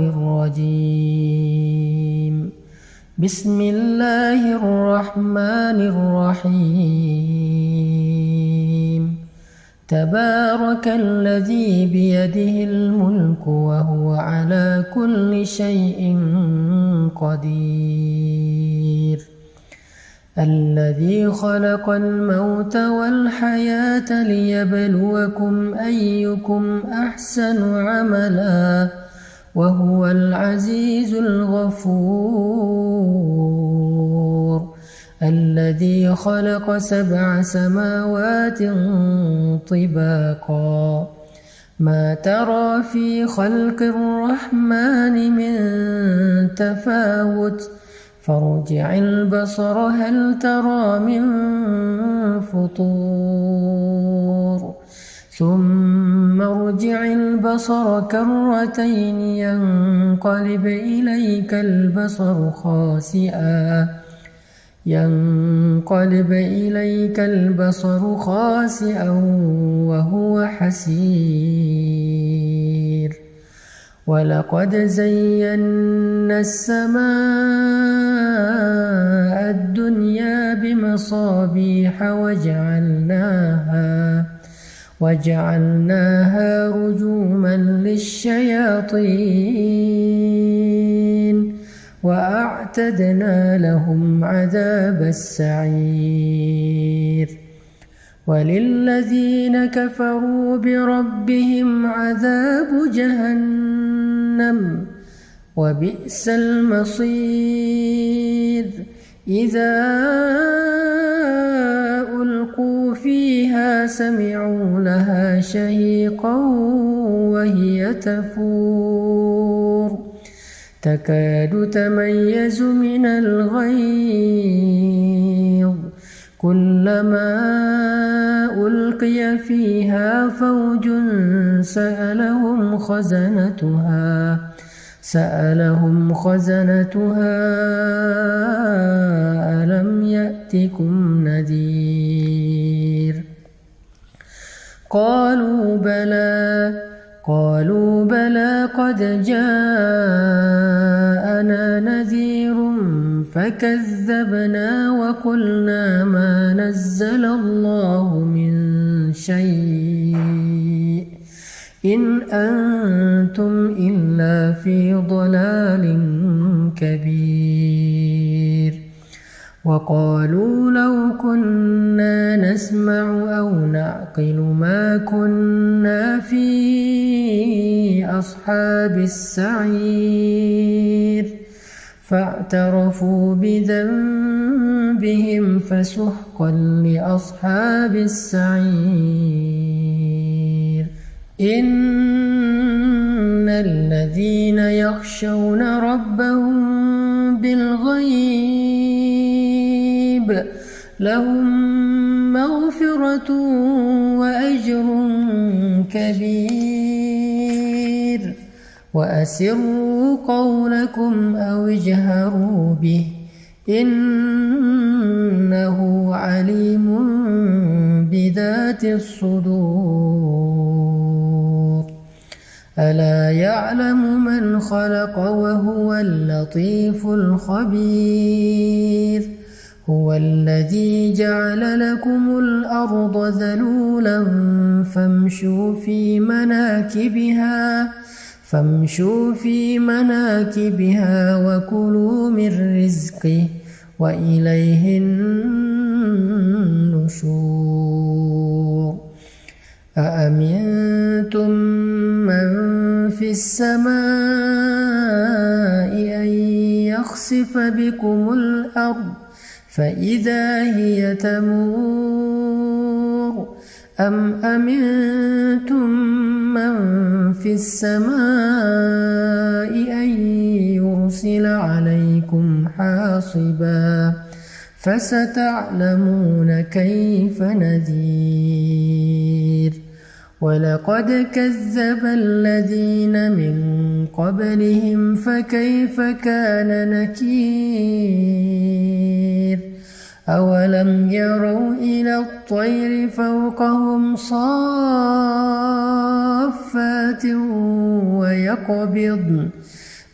الرجيم. بسم الله الرحمن الرحيم. تبارك الذي بيده الملك وهو على كل شيء قدير. الذي خلق الموت والحياة ليبلوكم أيكم أحسن عملا وهو العزيز الغفور. الذي خلق 7 سماوات طباقا ما ترى في خلق الرحمن من تفاوت فارجع البصر هل ترى من فطور ثم ارجع البصر كرتين ينقلب إليك البصر خاسئا وهو حسير. ولقد زينا السماء الدنيا بمصابيح وجعلناها رجوما للشياطين وأعتدنا لهم عذاب السعير. وللذين كفروا بربهم عذاب جهنم وبئس المصير. إذا ألقوا فيها سمعوا لها شهيقا وهي تفور تكاد تميز من الغيظ كلما ألقي فيها فوج سألهم خزنتها ألم يأتكم نذير. قالوا بلى قد جاءنا نذير فكذبنا وقلنا ما نزل الله من شيء إن أنتم إلا في ضلال كبير. وقالوا لو كنا نسمع أو نعقل ما كنا في أصحاب السعير فاعترفوا بذنبهم فسحقا لأصحاب السعير. إن الذين يخشون ربهم بالغيب لهم مغفرة وأجر كبير. وأسروا قولكم أو اجهروا به إنه عليم بذات الصدور. ألا يعلم من خلق وهو اللطيف الخبير. هو الذي جعل لكم الأرض ذلولا فامشوا في مناكبها وكلوا من رزقه وإليه النشور. أأمنتم من في السماء أن يخسف بكم الأرض فإذا هي تمور أم أمنتم من في السماء أن يرسل عليكم حاصبا فستعلمون كيف نذير. ولقد كذب الذين من قبلهم فكيف كان نكير. أولم يروا إلى الطير فوقهم صافات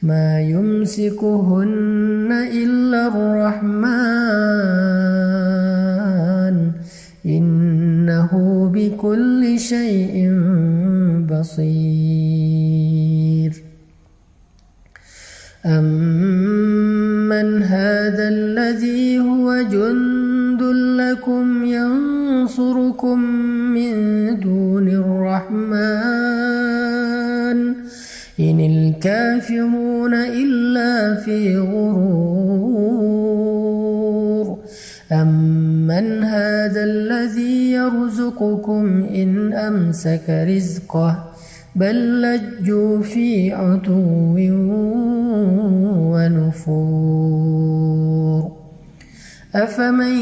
ما يمسكهن إلا الرحمن إنه بكل شيء بصير أمن هذا الذي هو جند لكم ينصركم من دون الرحمن إن الكافرون إلا في غرور أمن هذا الذي يرزقكم إن أمسك رزقه بل لجوا في عتو ونفور أفمن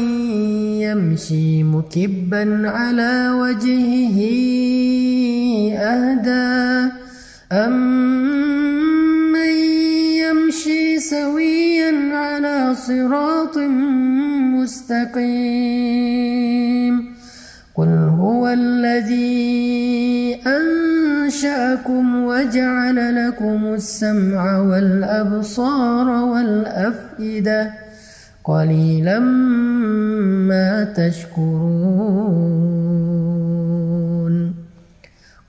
يمشي مكبا على وجهه أهدى أمن يمشي سويا على صراط مستقيم قل هو الذي أنشأكم وجعل لكم السمع والأبصار والأفئدة قليلا ما تشكرون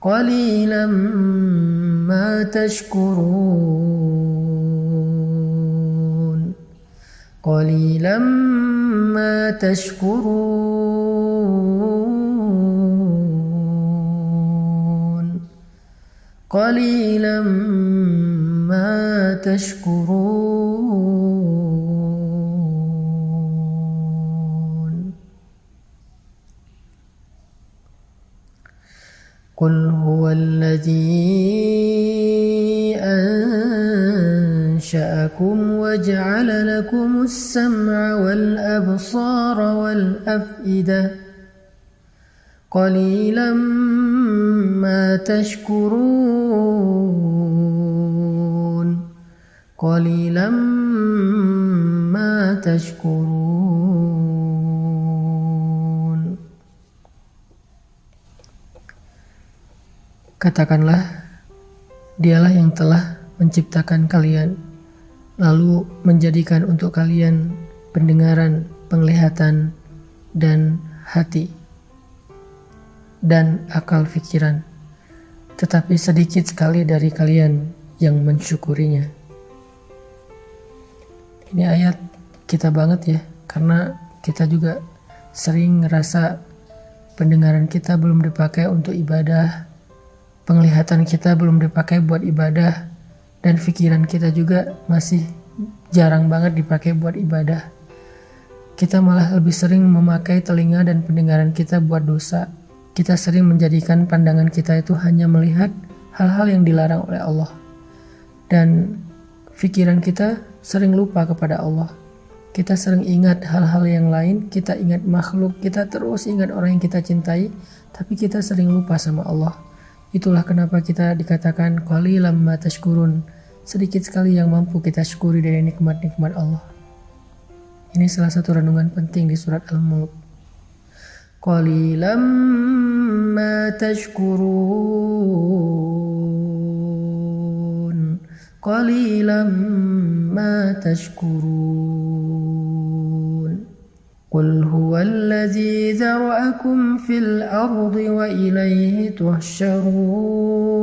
قليلا ما تشكرون قليلا ما تشكرون قليلا ما تشكرون قل هو الذي أنشأكم وجعل لكم السمع والأبصار والأفئدة قليلا ما تشكرون قليلا ما تشكرون. Katakanlah, Dialah yang telah menciptakan kalian, lalu menjadikan untuk kalian pendengaran, penglihatan, dan hati, dan akal fikiran. Tetapi sedikit sekali dari kalian yang mensyukurinya. Ini ayat kita banget ya, karena kita juga sering ngerasa pendengaran kita belum dipakai untuk ibadah, penglihatan kita belum dipakai buat ibadah, dan pikiran kita juga masih jarang banget dipakai buat ibadah. Kita malah lebih sering memakai telinga dan pendengaran kita buat dosa. Kita sering menjadikan pandangan kita itu hanya melihat hal-hal yang dilarang oleh Allah. Dan pikiran kita sering lupa kepada Allah. Kita sering ingat hal-hal yang lain, kita ingat makhluk, kita terus ingat orang yang kita cintai, tapi kita sering lupa sama Allah. Itulah kenapa kita dikatakan qalilan ma tashkurun, sedikit sekali yang mampu kita syukuri dari nikmat-nikmat Allah. Ini salah satu renungan penting di surat Al-Mulk. Qalilan ma tashkurun, qalilan ma tashkurun. Qul huwallazi zara'akum fil ardi wa ilayhi tuhsyarun.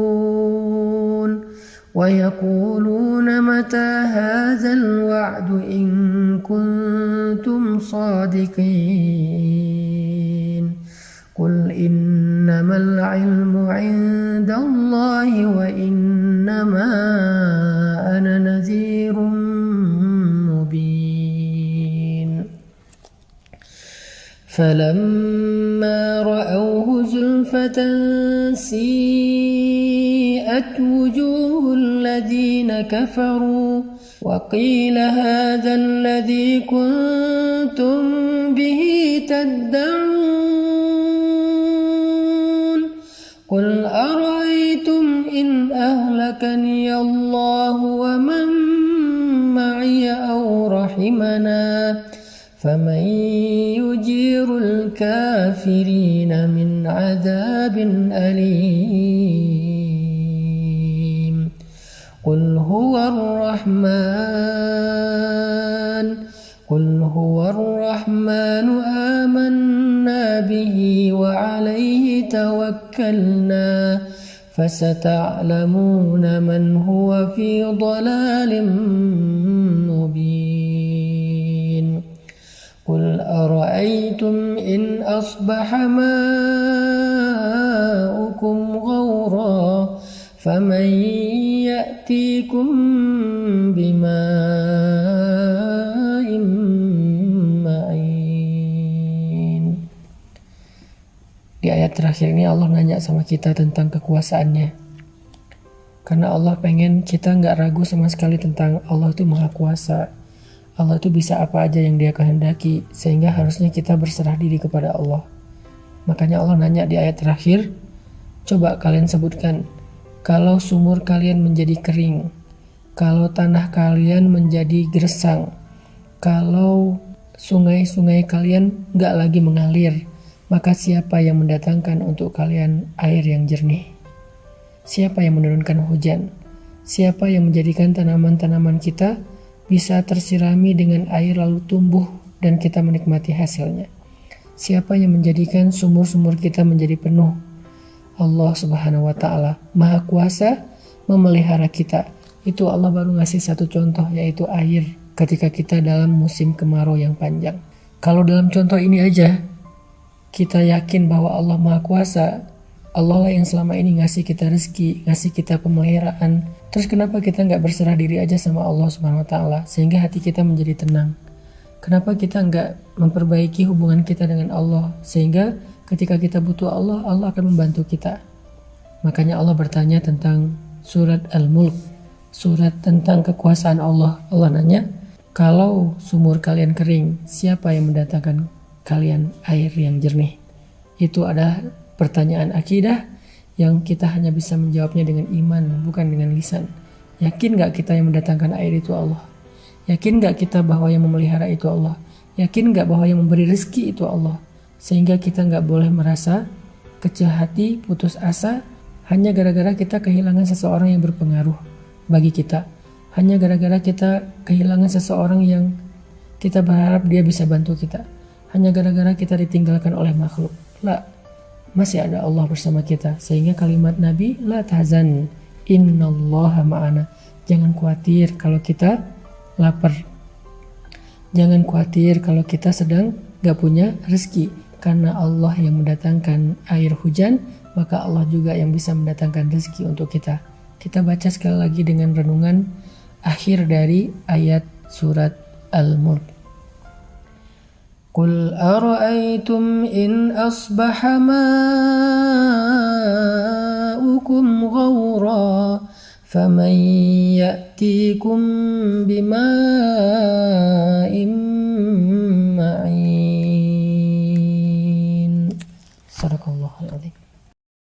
ويقولون متى هذا الوعد إن كنتم صادقين قل إنما العلم عند الله وإنما أنا نذير مبين فلما رأوه زلفة سيئت وجوه الذين كفروا وقيل هذا الذي كنتم به تدعون قل أرأيتم إن أهلكني الله ومن معي أو رحمنا فمن يجير الكافرين من عذاب أليم قل هو الرحمن آمنا به وعليه توكلنا فستعلمون من هو في ضلال مبين قل أرأيتم إن أصبح ماؤكم غورا فمن يأتيكم بماء معين. Di ayat terakhir ini Allah nanya sama kita tentang kekuasaannya. Karena Allah pengen kita nggak ragu sama sekali tentang Allah itu maha kuasa. Allah itu bisa apa aja yang dia kehendaki. Sehingga harusnya kita berserah diri kepada Allah. Makanya Allah nanya di ayat terakhir, coba kalian sebutkan, kalau sumur kalian menjadi kering, kalau tanah kalian menjadi gersang, kalau sungai-sungai kalian nggak lagi mengalir, maka siapa yang mendatangkan untuk kalian air yang jernih? Siapa yang menurunkan hujan? Siapa yang menjadikan tanaman-tanaman kita bisa tersirami dengan air lalu tumbuh dan kita menikmati hasilnya? Siapa yang menjadikan sumur-sumur kita menjadi penuh? Allah Subhanahu wa Ta'ala Maha Kuasa memelihara kita. Itu Allah baru ngasih satu contoh, yaitu air ketika kita dalam musim kemarau yang panjang. Kalau dalam contoh ini aja kita yakin bahwa Allah Maha Kuasa, Allah lah yang selama ini ngasih kita rezeki, ngasih kita pemeliharaan. Terus kenapa kita nggak berserah diri aja sama Allah Subhanahu Wa Taala sehingga hati kita menjadi tenang? Kenapa kita nggak memperbaiki hubungan kita dengan Allah sehingga ketika kita butuh Allah, Allah akan membantu kita? Makanya Allah bertanya tentang surat Al-Mulk, surat tentang kekuasaan Allah. Allah nanya, kalau sumur kalian kering, siapa yang mendatangkan kalian air yang jernih? Itu adalah pertanyaan akidah yang kita hanya bisa menjawabnya dengan iman, bukan dengan lisan. Yakin gak kita yang mendatangkan air itu Allah? Yakin gak kita bahwa yang memelihara itu Allah? Yakin gak bahwa yang memberi rezeki itu Allah? Sehingga kita gak boleh merasa kecil hati, putus asa hanya gara-gara kita kehilangan seseorang yang berpengaruh bagi kita. Hanya gara-gara kita kehilangan seseorang yang kita berharap dia bisa bantu kita. Hanya gara-gara kita ditinggalkan oleh makhluk. La, masih ada Allah bersama kita. Sehingga kalimat Nabi, la tahzan, innallaha ma'ana. Jangan khawatir kalau kita lapar. Jangan khawatir kalau kita sedang gak punya rezeki. Karena Allah yang mendatangkan air hujan, maka Allah juga yang bisa mendatangkan rezeki untuk kita. Kita baca sekali lagi dengan renungan akhir dari ayat surat Al-Mulk. Qul ara'aytum in asbaha ma'ukum ghawra faman ya'tikum bima'in ma'in. Sadaqallahul adzim.